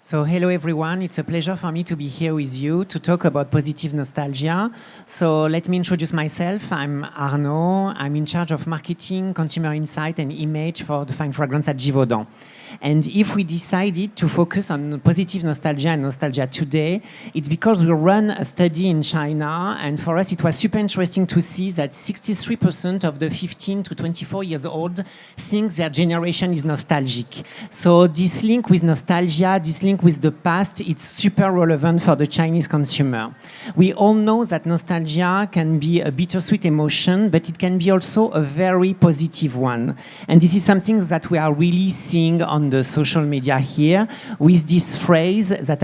So hello everyone, it's a pleasure for me to be here with you to talk about positive nostalgia. So let me introduce myself. I'm Arnaud. I'm in charge of marketing, consumer insight and image for the fine fragrance at Givaudan. And if we decided to focus on positive nostalgia and nostalgia today, it's because we run a study in China, and for us it was super interesting to see that 63% of the 15 to 24 years old think their generation is nostalgic. So this link with nostalgia, this link with the past, it's super relevant for the Chinese consumer. We all know that nostalgia can be a bittersweet emotion, but it can be also a very positive one. And this is something that we are really seeing on the social media here with this phrase that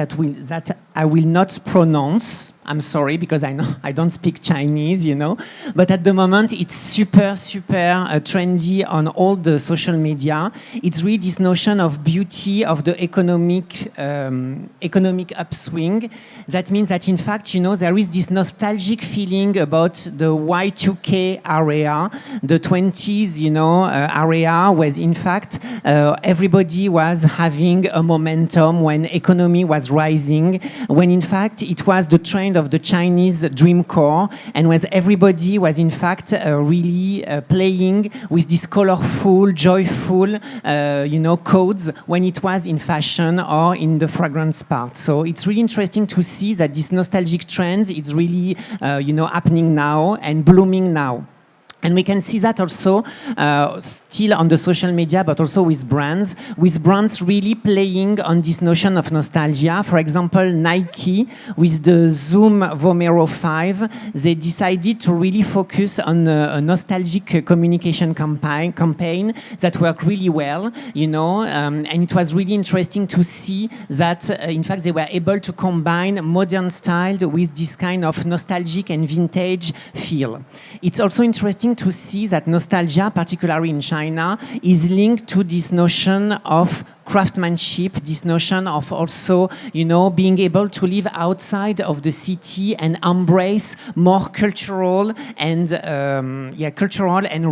I will not pronounce. I'm sorry, because I know I don't speak Chinese, you know, but at the moment it's super trendy on all the social media. It's really this notion of beauty of the economic upswing. That means that in fact, you know, there is this nostalgic feeling about the Y2K area, the 20s, you know, area, where in fact everybody was having a momentum when economy was rising, when in fact it was the trend of the Chinese dream core, and where everybody was in fact really playing with these colorful, joyful, you know, codes when it was in fashion or in the fragrance part. So it's really interesting to see that this nostalgic trend is really, you know, happening now and blooming now. And we can see that also still on the social media, but also with brands really playing on this notion of nostalgia. For example, Nike, with the Zoom Vomero 5, they decided to really focus on a nostalgic communication campaign that worked really well, you know, and it was really interesting to see that, in fact, they were able to combine modern style with this kind of nostalgic and vintage feel. It's also interesting to see that nostalgia, particularly in China, is linked to this notion of craftsmanship, this notion of also, you know, being able to live outside of the city and embrace more cultural and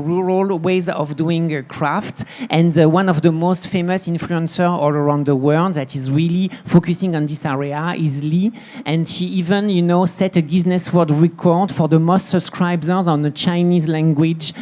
rural ways of doing craft. And one of the most famous influencers all around the world that is really focusing on this area is Lee, and she even, you know, set a Guinness World Record for the most subscribers on the Chinese language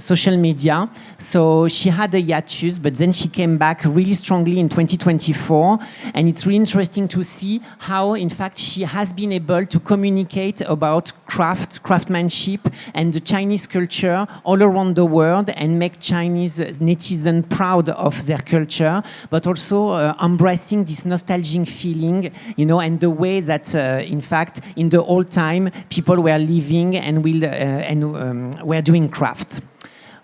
social media. So she had a hiatus, but then she came back really strongly in 2024, and it's really interesting to see how, in fact, she has been able to communicate about craftsmanship and the Chinese culture all around the world and make Chinese netizens proud of their culture, but also embracing this nostalgic feeling, you know, and the way that, in fact, in the old time, people were living and were doing crafts.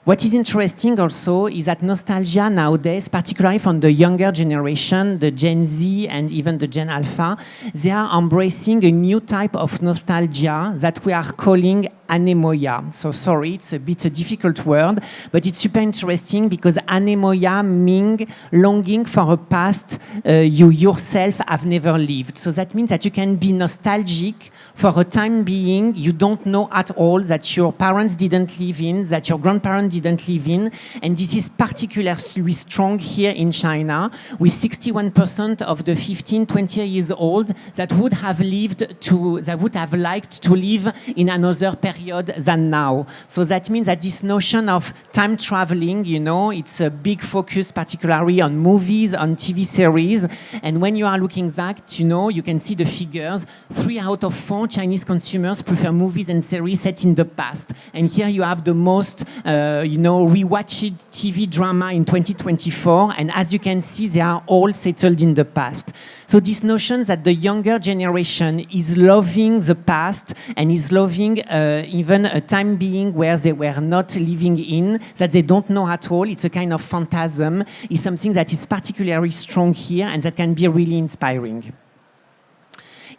What is interesting also is that nostalgia nowadays, particularly from the younger generation, the Gen Z and even the Gen Alpha, they are embracing a new type of nostalgia that we are calling anemoia. So sorry, it's a bit a difficult word, but it's super interesting because anemoia means longing for a past you yourself have never lived. So that means that you can be nostalgic for a time being you don't know at all, that your parents didn't live in, that your grandparents didn't live in. And this is particularly strong here in China, with 61% of the 15, 20 years old that would have liked to live in another period than now. So that means that this notion of time traveling, you know, it's a big focus particularly on movies, on TV series. And when you are looking back, you know, you can see the figures. 3 out of 4 Chinese consumers prefer movies and series set in the past. And here you have the most, you know, rewatched TV drama in 2024. And as you can see, they are all settled in the past. So this notion that the younger generation is loving the past and is loving even a time being where they were not living in, that they don't know at all, it's a kind of phantasm, is something that is particularly strong here and that can be really inspiring.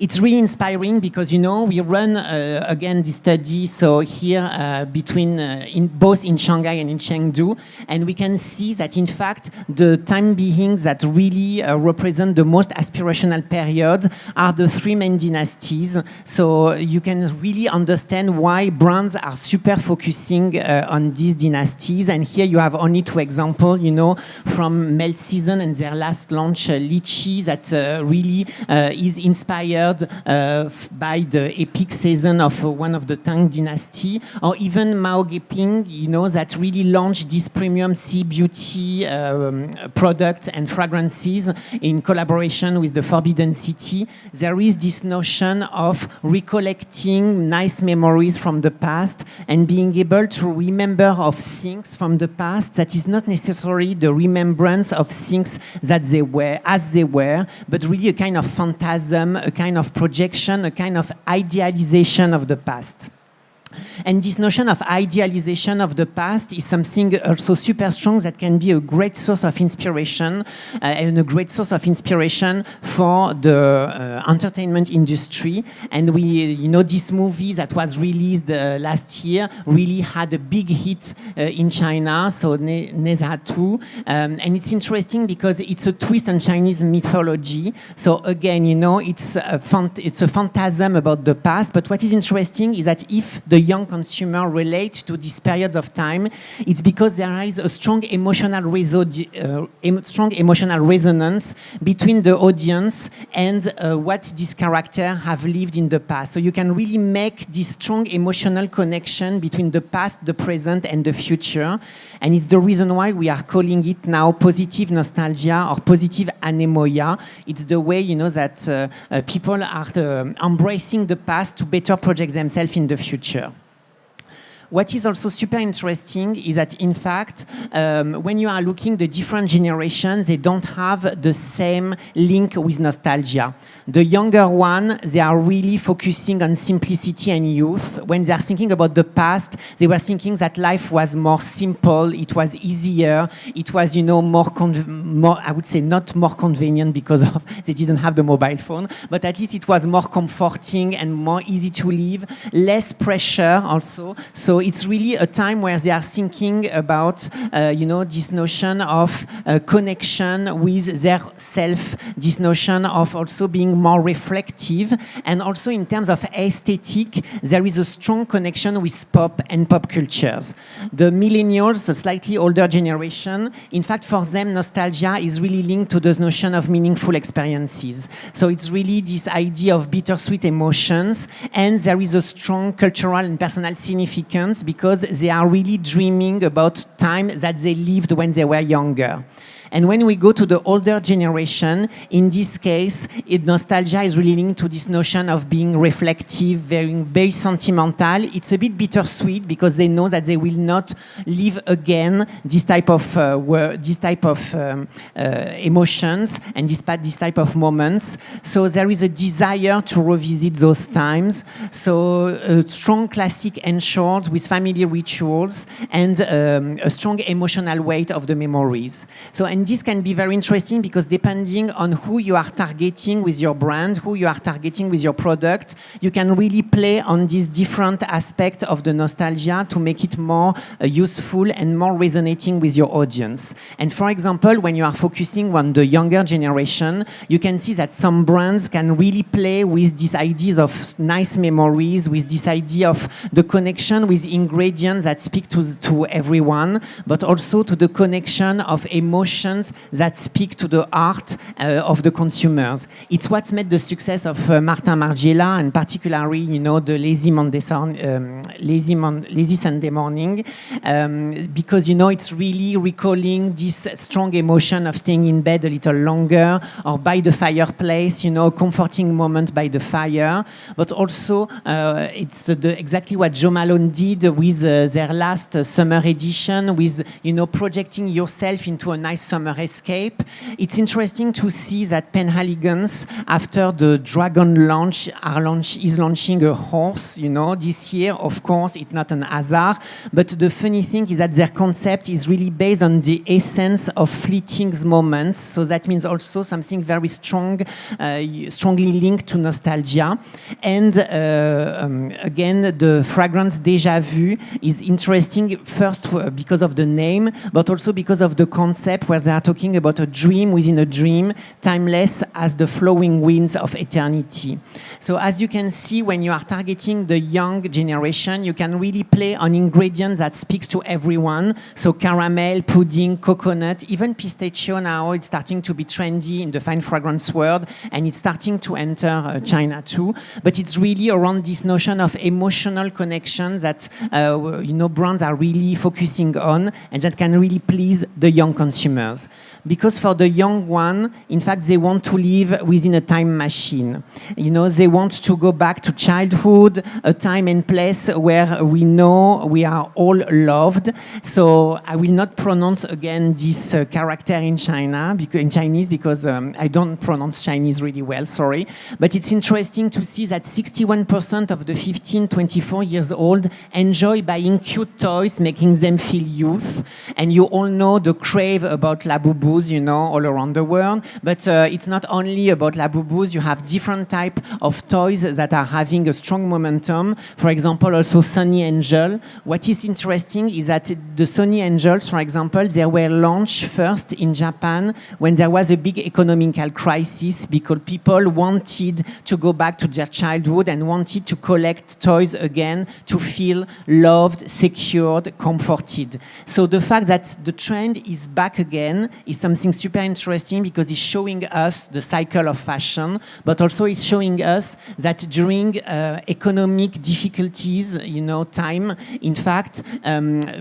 it's really inspiring because, you know, we run, again, this study, so here both in Shanghai and in Chengdu, and we can see that, in fact, the time beings that really represent the most aspirational period are the three main dynasties. So you can really understand why brands are super focusing on these dynasties. And here you have only two examples, you know, from Melt Season and their last launch, Lychee, that really is inspired by the epic season of one of the Tang dynasty, or even Mao Geping, you know, that really launched this premium sea beauty products and fragrances in collaboration with the Forbidden City. There is this notion of recollecting nice memories from the past and being able to remember of things from the past that is not necessarily the remembrance of things that they were, as they were, but really a kind of phantasm, a kind of projection, a kind of idealization of the past. And this notion of idealization of the past is something also super strong that can be a great source of inspiration and a great source of inspiration for the entertainment industry. And we, you know, this movie that was released last year really had a big hit in China, so Neza 2. And it's interesting because it's a twist on Chinese mythology. So again, you know, it's a phantasm about the past. But what is interesting is that if the young consumer relate to these periods of time, it's because there is a strong emotional resonance between the audience and what this character have lived in the past. So you can really make this strong emotional connection between the past, the present, and the future. And it's the reason why we are calling it now positive nostalgia or positive anemoia. It's the way, you know, that people are embracing the past to better project themselves in the future. What is also super interesting is that, in fact, when you are looking at the different generations, they don't have the same link with nostalgia. The younger one, they are really focusing on simplicity and youth. When they are thinking about the past, they were thinking that life was more simple, it was easier, it was, you know, more, I would say not more convenient because they didn't have the mobile phone, but at least it was more comforting and more easy to live, less pressure also. So it's really a time where they are thinking about, you know, this notion of connection with their self, this notion of also being more reflective, and also in terms of aesthetic, there is a strong connection with pop and pop cultures. The millennials, the slightly older generation, in fact, for them, nostalgia is really linked to the notion of meaningful experiences. So it's really this idea of bittersweet emotions, and there is a strong cultural and personal significance because they are really dreaming about time that they lived when they were younger. And when we go to the older generation, in this case, nostalgia is really linked to this notion of being reflective, very sentimental. It's a bit bittersweet because they know that they will not live again this type of emotions and this type of moments. So there is a desire to revisit those times. So a strong classic ensured with family rituals and a strong emotional weight of the memories. So, and this can be very interesting because depending on who you are targeting with your brand, who you are targeting with your product, you can really play on these different aspects of the nostalgia to make it more useful and more resonating with your audience. And for example, when you are focusing on the younger generation, you can see that some brands can really play with these ideas of nice memories, with this idea of the connection with ingredients that speak to everyone, but also to the connection of emotions that speak to the heart of the consumers. It's what made the success of Martin Margiela, and particularly, you know, the Lazy Sunday Morning, because, you know, it's really recalling this strong emotion of staying in bed a little longer or by the fireplace, you know, a comforting moment by the fire. But also, it's exactly what Jo Malone did with their last summer edition, with, you know, projecting yourself into a nice summer summer escape. It's interesting to see that Penhaligon's, after the Dragon launch, is launching a horse, this year. Of course, it's not an hazard, but the funny thing is that their concept is really based on the essence of fleeting moments. So that means also something very strong, strongly linked to nostalgia. And again, the fragrance Déjà Vu is interesting first because of the name, but also because of the concept where they are talking about a dream within a dream, timeless as the flowing winds of eternity. So as you can see, when you are targeting the young generation, you can really play on ingredients that speaks to everyone. So caramel, pudding, coconut, even pistachio now, it's starting to be trendy in the fine fragrance world, and it's starting to enter China too. But it's really around this notion of emotional connection that brands are really focusing on, and that can really please the young consumers. Because for the young one, in fact, they want to live within a time machine. They want to go back to childhood, a time and place where we know we are all loved. So I will not pronounce again this character in Chinese because I don't pronounce Chinese really well, sorry. But it's interesting to see that 61% of the 15-24 years old enjoy buying cute toys, making them feel youth. And you all know the crave about Labubu, all around the world. But it's not only about Labubus. You have different type of toys that are having a strong momentum. For example, also Sony Angel. What is interesting is that the Sony Angels, for example, they were launched first in Japan when there was a big economical crisis because people wanted to go back to their childhood and wanted to collect toys again to feel loved, secured, comforted. So the fact that the trend is back again is something super interesting because it's showing us the cycle of fashion, but also it's showing us that during economic difficulties, time, in fact,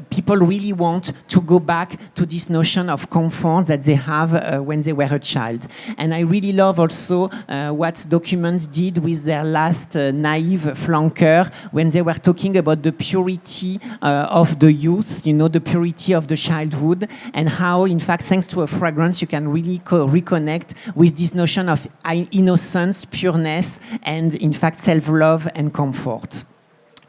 people really want to go back to this notion of comfort that they have when they were a child. And I really love also what Documents did with their last naive flanker when they were talking about the purity of the youth, the purity of the childhood, and how, in fact, thanks to a fragrance, you can really reconnect with this notion of innocence, pureness, and in fact, self-love and comfort.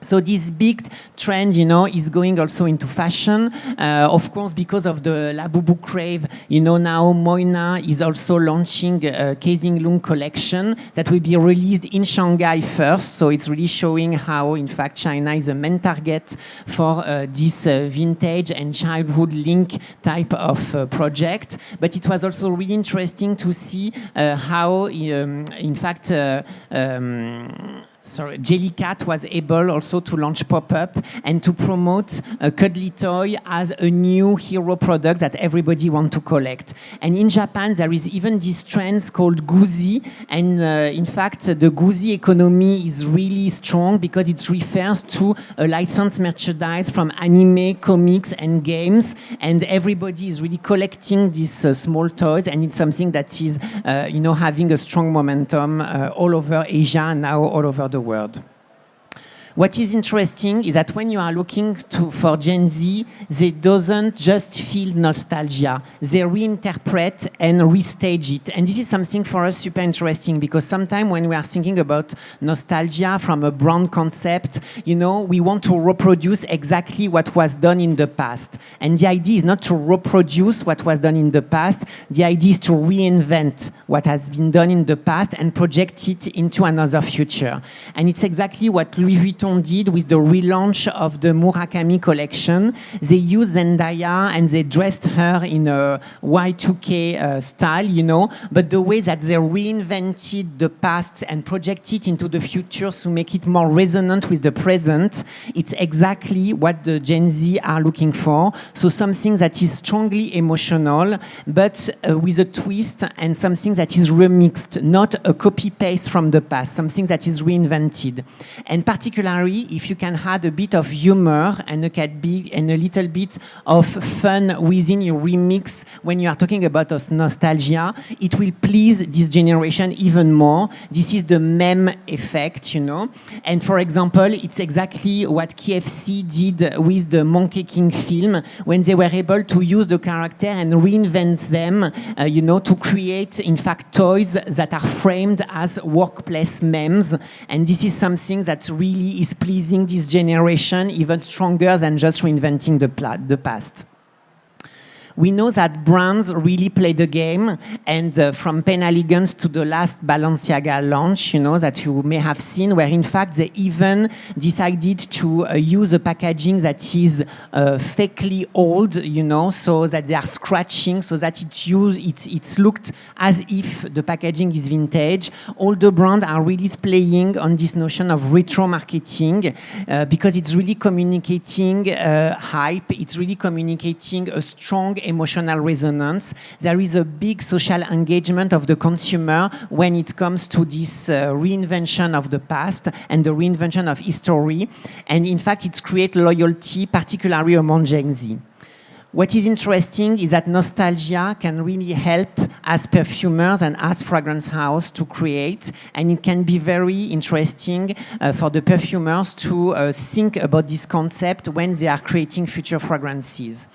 So this big trend, is going also into fashion. Of course, because of the Labubu crave, now Moina is also launching a Casing Loong collection that will be released in Shanghai first. So it's really showing how, in fact, China is a main target for this vintage and childhood link type of project. But it was also really interesting to see how, in fact, Jellycat was able also to launch pop-up and to promote a cuddly toy as a new hero product that everybody wants to collect. And in Japan, there is even this trend called Guzi. And in fact, the Guzi economy is really strong because it refers to a licensed merchandise from anime, comics, and games. And everybody is really collecting these small toys. And it's something that is, having a strong momentum all over Asia and now all over the world. What is interesting is that when you are looking for Gen Z, they doesn't just feel nostalgia. They reinterpret and restage it. And this is something for us super interesting because sometimes when we are thinking about nostalgia from a brand concept, we want to reproduce exactly what was done in the past. And the idea is not to reproduce what was done in the past. The idea is to reinvent what has been done in the past and project it into another future. And it's exactly what Louis Vuitton did with the relaunch of the Murakami collection. They used Zendaya and they dressed her in a Y2K style, but the way that they reinvented the past and projected it into the future to make it more resonant with the present, it's exactly what the Gen Z are looking for. So something that is strongly emotional, but with a twist and something that is remixed, not a copy-paste from the past, something that is reinvented. And particularly particularly if you can add a bit of humor and a little bit of fun within your remix when you are talking about nostalgia, it will please this generation even more. This is the meme effect, you know. And for example, it's exactly what KFC did with the Monkey King film, when they were able to use the character and reinvent them, you know, to create, in fact, toys that are framed as workplace memes. And this is something that really is pleasing this generation even stronger than just reinventing the past. We know that brands really play the game, and from Penhaligon's to the last Balenciaga launch, you know, that you may have seen, where in fact they even decided to use a packaging that is fakely old, you know, so that they are scratching, so that it's looked as if the packaging is vintage. All the brands are really playing on this notion of retro marketing because it's really communicating hype, it's really communicating a strong emotional resonance. There is a big social engagement of the consumer when it comes to this reinvention of the past and the reinvention of history. And in fact, it creates loyalty, particularly among Gen Z. What is interesting is that nostalgia can really help as perfumers and as fragrance house to create, and it can be very interesting for the perfumers to think about this concept when they are creating future fragrances.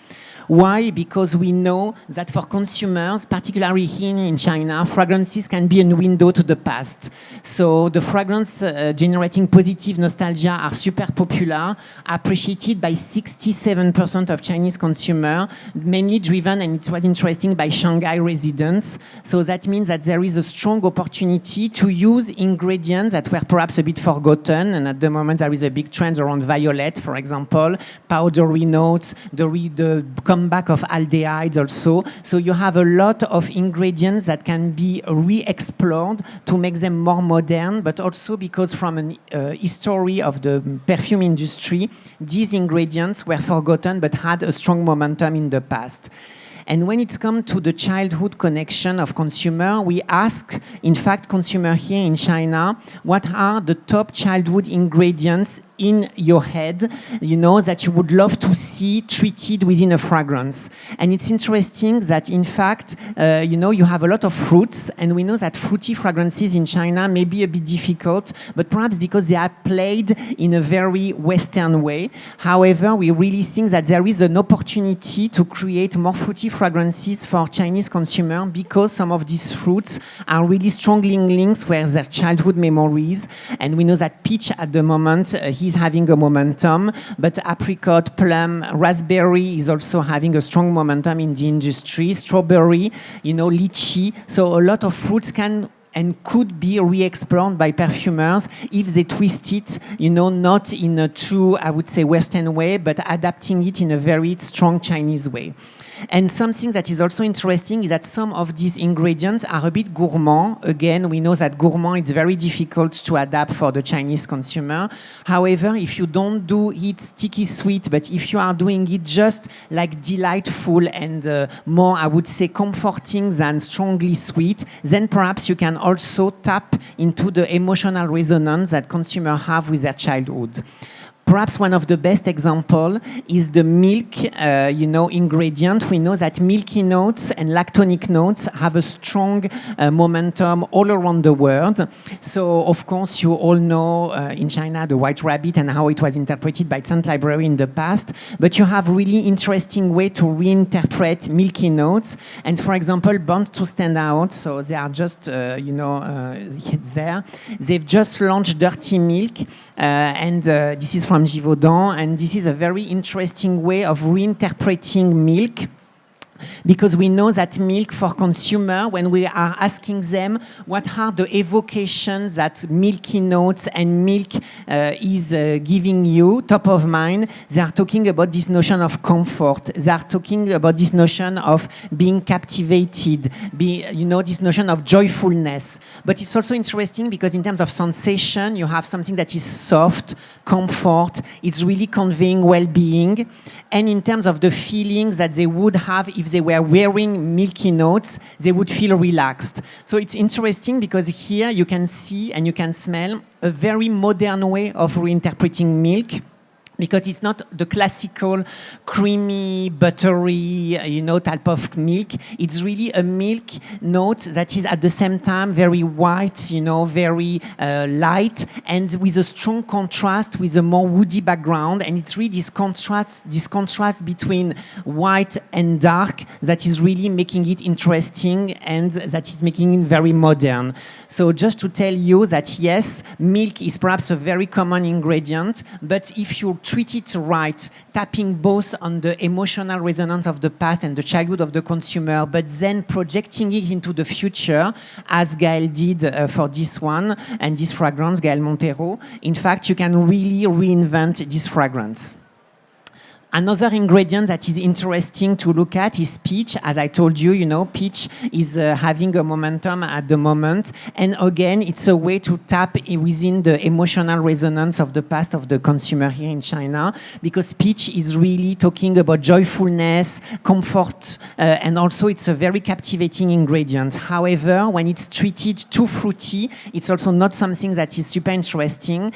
Why? Because we know that for consumers, particularly here in China, fragrances can be a window to the past. So the fragrance generating positive nostalgia are super popular, appreciated by 67% of Chinese consumers, mainly driven, and it was interesting, by Shanghai residents. So that means that there is a strong opportunity to use ingredients that were perhaps a bit forgotten, and at the moment there is a big trend around violet, for example, powdery notes, the comeback of aldehydes also. So you have a lot of ingredients that can be re-explored to make them more modern, but also because from a history of the perfume industry, these ingredients were forgotten but had a strong momentum in the past. And when it's come to the childhood connection of consumer, we ask, in fact, consumer here in China, what are the top childhood ingredients in your head, you know, that you would love to see treated within a fragrance. And it's interesting that, in fact, you know, you have a lot of fruits, and we know that fruity fragrances in China may be a bit difficult, but perhaps because they are played in a very Western way. However, we really think that there is an opportunity to create more fruity fragrances for Chinese consumers, because some of these fruits are really strongly linked with their childhood memories. And we know that peach at the moment is having a momentum, but apricot, plum, raspberry is also having a strong momentum in the industry. Strawberry, you know, lychee. So a lot of fruits can and could be re-explored by perfumers if they twist it, you know, not in a true, I would say, Western way, but adapting it in a very strong Chinese way. And something that is also interesting is that some of these ingredients are a bit gourmand. Again, we know that gourmand is very difficult to adapt for the Chinese consumer. However, if you don't do it sticky sweet, but if you are doing it just like delightful and more, I would say, comforting than strongly sweet, then perhaps you can also tap into the emotional resonance that consumers have with their childhood. Perhaps one of the best examples is the milk, you know, ingredient. We know that milky notes and lactonic notes have a strong momentum all around the world. So, of course, you all know in China the White Rabbit and how it was interpreted by Scent Library in the past. But you have really interesting way to reinterpret milky notes. And, for example, Born to Stand Out. So they are just, you know, there. They've just launched Dirty Milk, and this is from Givaudan, and this is a very interesting way of reinterpreting milk. Because we know that milk for consumer, when we are asking them what are the evocations that milky notes and milk is giving you, top of mind, they are talking about this notion of comfort. They are talking about this notion of being captivated, you know, this notion of joyfulness. But it's also interesting because in terms of sensation, you have something that is soft, comfort, it's really conveying well-being. And in terms of the feelings that they would have if they were wearing milky notes, they would feel relaxed. So it's interesting because here you can see and you can smell a very modern way of reinterpreting milk, because it's not the classical creamy, buttery, type of milk. It's really a milk note that is at the same time very white, very light, and with a strong contrast with a more woody background. And it's really this contrast between white and dark that is really making it interesting and that is making it very modern. So just to tell you that yes, milk is perhaps a very common ingredient, but if you treat it right, tapping both on the emotional resonance of the past and the childhood of the consumer, but then projecting it into the future, as Gaël did for this one, and this fragrance, Gaël Montero, in fact, you can really reinvent this fragrance. Another ingredient that is interesting to look at is peach. As I told you, peach is having a momentum at the moment. And again, it's a way to tap within the emotional resonance of the past of the consumer here in China, because peach is really talking about joyfulness, comfort, and also it's a very captivating ingredient. However, when it's treated too fruity, it's also not something that is super interesting,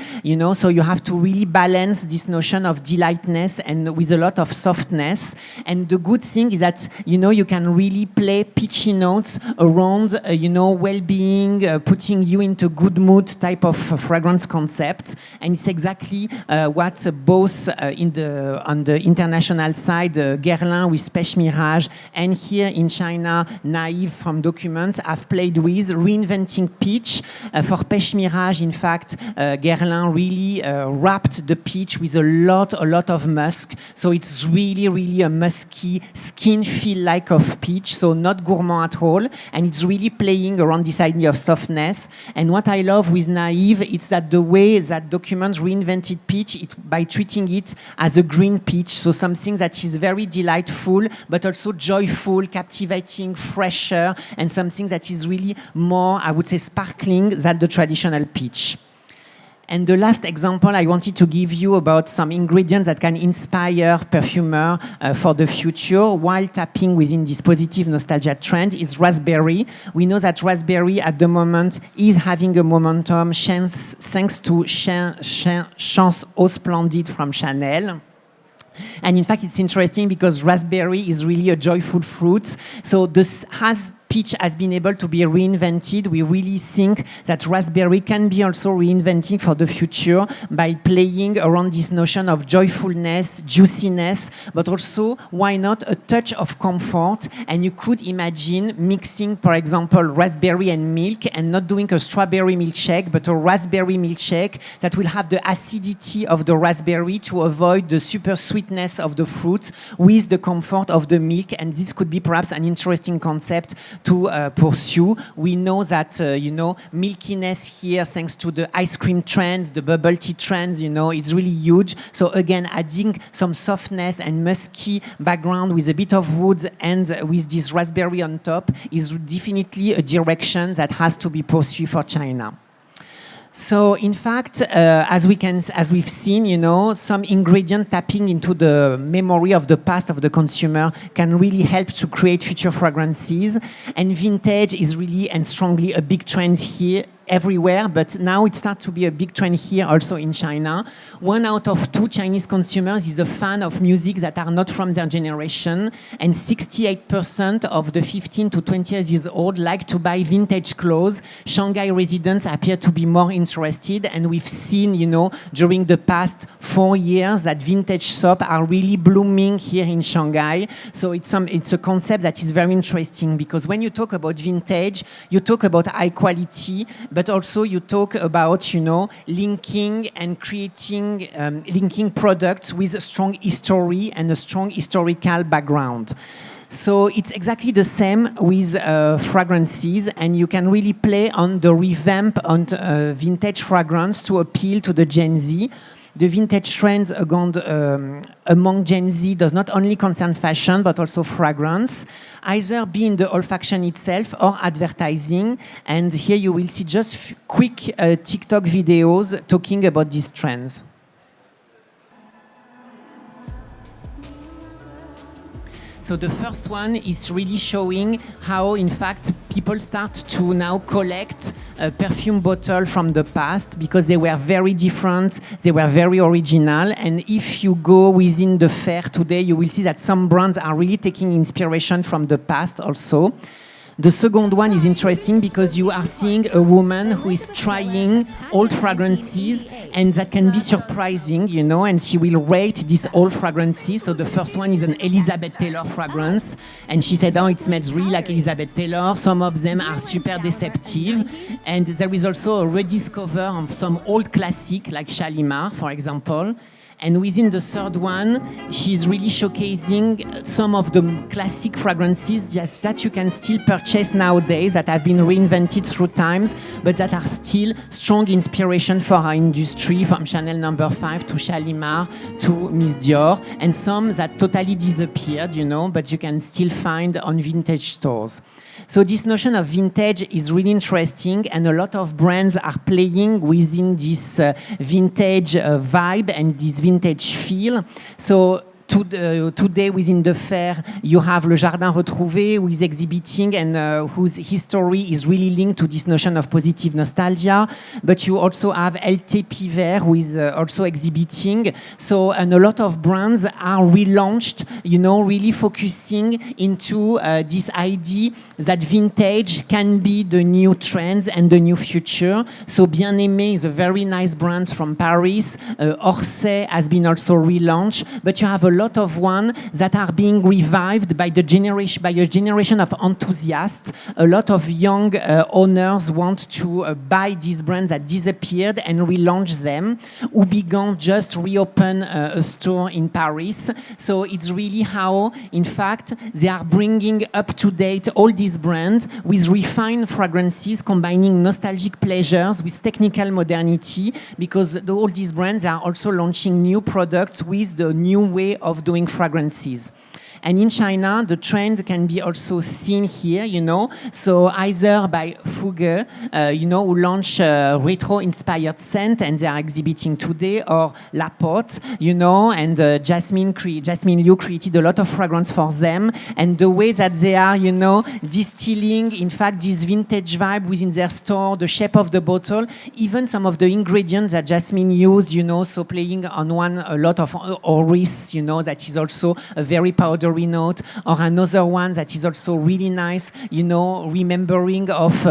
so you have to really balance this notion of delightness and with a lot of softness. And the good thing is that, you can really play peachy notes around, well-being, putting you into good mood type of fragrance concept. And it's exactly what both on the international side, Guerlain with Pêche Mirage, and here in China, Naïve from Documents have played with, reinventing peach. For Pêche Mirage, in fact, Guerlain really wrapped the peach with a lot of musk. So it's really, really a musky skin feel like of peach, so not gourmand at all. And it's really playing around this idea of softness. And what I love with Naïve, it's that the way that Documents reinvented peach by treating it as a green peach, so something that is very delightful, but also joyful, captivating, fresher, and something that is really more, I would say, sparkling than the traditional peach. And the last example I wanted to give you about some ingredients that can inspire perfumer for the future while tapping within this positive nostalgia trend is raspberry. We know that raspberry at the moment is having a momentum thanks to Chance Eau Splendide from Chanel. And in fact, it's interesting because raspberry is really a joyful fruit. So this peach has been able to be reinvented. We really think that raspberry can be also reinvented for the future by playing around this notion of joyfulness, juiciness, but also, why not, a touch of comfort. And you could imagine mixing, for example, raspberry and milk, and not doing a strawberry milkshake, but a raspberry milkshake that will have the acidity of the raspberry to avoid the super sweetness of the fruit with the comfort of the milk. And this could be perhaps an interesting concept to pursue. We know that, milkiness here, thanks to the ice cream trends, the bubble tea trends, it's really huge. So again, adding some softness and musky background with a bit of wood and with this raspberry on top is definitely a direction that has to be pursued for China. So, in fact, as we've seen, some ingredient tapping into the memory of the past of the consumer can really help to create future fragrances. And vintage is really and strongly a big trend here everywhere, but now it starts to be a big trend here also in China. 1 out of 2 Chinese consumers is a fan of music that are not from their generation, and 68% of the 15 to 20 years old like to buy vintage clothes. Shanghai residents appear to be more interested, and we've seen, during the past 4 years that vintage shops are really blooming here in Shanghai. So it's a concept that is very interesting, because when you talk about vintage, you talk about high quality, but also you talk about, linking and creating, linking products with a strong history and a strong historical background. So it's exactly the same with fragrances, and you can really play on the revamp on vintage fragrance to appeal to the Gen Z. The vintage trends among Gen Z does not only concern fashion, but also fragrance, either be in the olfaction itself or advertising. And here you will see just quick TikTok videos talking about these trends. So the first one is really showing how, in fact, people start to now collect a perfume bottle from the past because they were very different, they were very original. And if you go within the fair today, you will see that some brands are really taking inspiration from the past also. The second one is interesting because you are seeing a woman who is trying old fragrances, and that can be surprising, you know, and she will rate these old fragrances. So the first one is an Elizabeth Taylor fragrance, and she said, oh, it smells really like Elizabeth Taylor. Some of them are super deceptive. And there is also a rediscover of some old classic like Shalimar, for example. And within the third one, she's really showcasing some of the classic fragrances that you can still purchase nowadays, that have been reinvented through times, but that are still strong inspiration for our industry, from Chanel No. 5 to Shalimar to Miss Dior, and some that totally disappeared, you know, but you can still find on vintage stores. So this notion of vintage is really interesting, and a lot of brands are playing within this vintage vibe and this vintage feel. So today within the fair, you have Le Jardin Retrouvé, who is exhibiting and whose history is really linked to this notion of positive nostalgia. But you also have LT Piver, who is also exhibiting. So, and a lot of brands are relaunched, you know, really focusing into this idea that vintage can be the new trends and the new future. So Bien Aimé is a very nice brand from Paris. Orsay has been also relaunched, but you have a lot of ones that are being revived by a generation of enthusiasts. A lot of young owners want to buy these brands that disappeared and relaunch them. Hourigan just reopened a store in Paris. So it's really how, in fact, they are bringing up to date all these brands with refined fragrances, combining nostalgic pleasures with technical modernity, because all these brands are also launching new products with the new way of doing fragrances. And in China, the trend can be also seen here, you know. So either by Fuge, you know, who launched a retro-inspired scent, and they are exhibiting today, or La Pote, you know, and Jasmine Liu created a lot of fragrance for them. And the way that they are, you know, distilling, in fact, this vintage vibe within their store, the shape of the bottle, even some of the ingredients that Jasmine used, you know, so playing on one, a lot of orris, you know, that is also a very powdery note, or another one that is also really nice, you know, remembering of,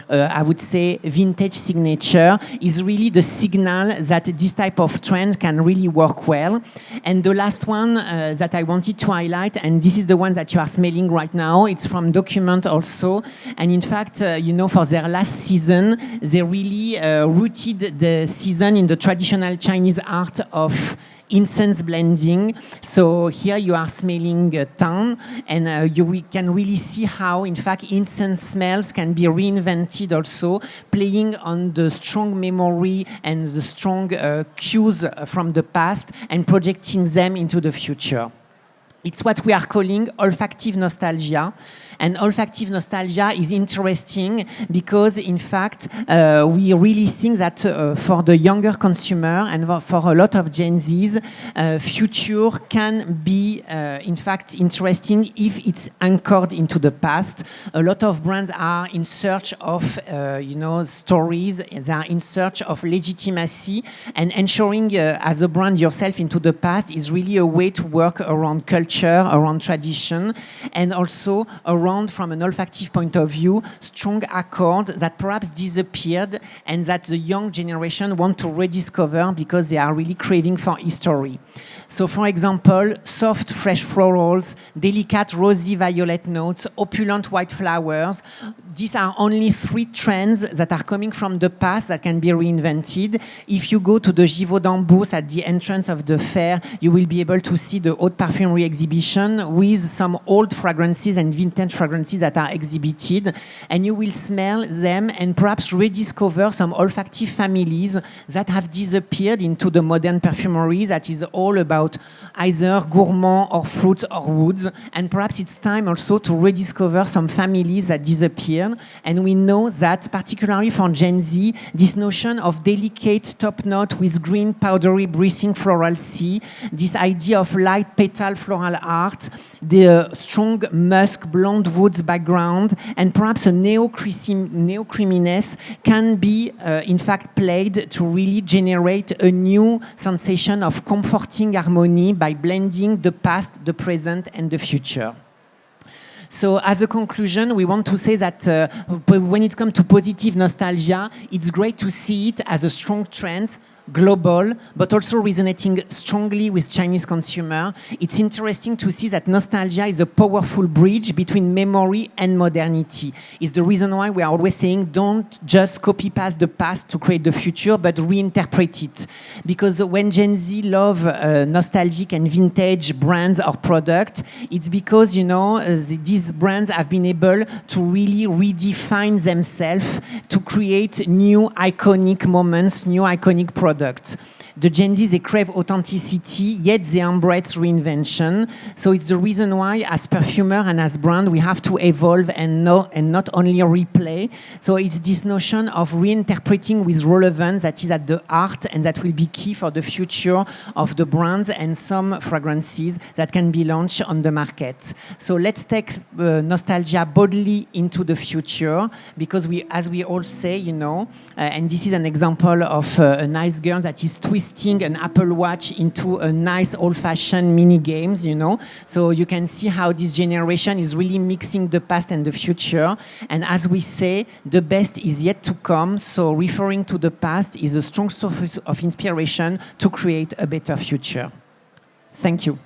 I would say, vintage signature, is really the signal that this type of trend can really work well. And the last one that I wanted to highlight, and this is the one that you are smelling right now, it's from Document also. And in fact, you know, for their last season, they really rooted the season in the traditional Chinese art of incense blending. So here you are smelling tongue, and we can really see how, in fact, incense smells can be reinvented also, playing on the strong memory and the strong cues from the past and projecting them into the future. It's what we are calling olfactive nostalgia. And olfactive nostalgia is interesting because, in fact, we really think that for the younger consumer and for a lot of Gen Zs, future can be, in fact, interesting if it's anchored into the past. A lot of brands are in search of, you know, stories. They are in search of legitimacy, and ensuring as a brand yourself into the past is really a way to work around culture, around tradition, and also around, from an olfactive point of view, strong accords that perhaps disappeared and that the young generation want to rediscover because they are really craving for history. So, for example, soft, fresh florals, delicate rosy violet notes, opulent white flowers. These are only 3 trends that are coming from the past that can be reinvented. If you go to the Givaudan booth at the entrance of the fair, you will be able to see the haute parfumerie exhibition with some old fragrances and vintage fragrances that are exhibited, and you will smell them and perhaps rediscover some olfactive families that have disappeared into the modern perfumery that is all about either gourmand or fruits or woods. And perhaps it's time also to rediscover some families that disappeared. And we know that, particularly for Gen Z, this notion of delicate top note with green, powdery, breathing floral sea, this idea of light petal floral art, the strong musk blonde woods background, and perhaps a neo-creaminess can be, in fact, played to really generate a new sensation of comforting harmony by blending the past, the present, and the future. So as a conclusion, we want to say that when it comes to positive nostalgia, it's great to see it as a strong trend, global, but also resonating strongly with Chinese consumer. It's interesting to see that nostalgia is a powerful bridge between memory and modernity. It's the reason why we are always saying don't just copy-paste the past to create the future, but reinterpret it. Because when Gen Z love nostalgic and vintage brands or products, it's because, you know, these brands have been able to really redefine themselves to create new iconic moments, new iconic products. The Gen Z, they crave authenticity, yet they embrace reinvention. So it's the reason why, as perfumer and as brand, we have to evolve and not only replay. So it's this notion of reinterpreting with relevance that is at the heart and that will be key for the future of the brands and some fragrances that can be launched on the market. So let's take nostalgia boldly into the future, because as we all say, you know, and this is an example of a nice girl that is twisting an Apple Watch into a nice old-fashioned mini games, you know. So you can see how this generation is really mixing the past and the future. And as we say, the best is yet to come. So referring to the past is a strong source of inspiration to create a better future. Thank you.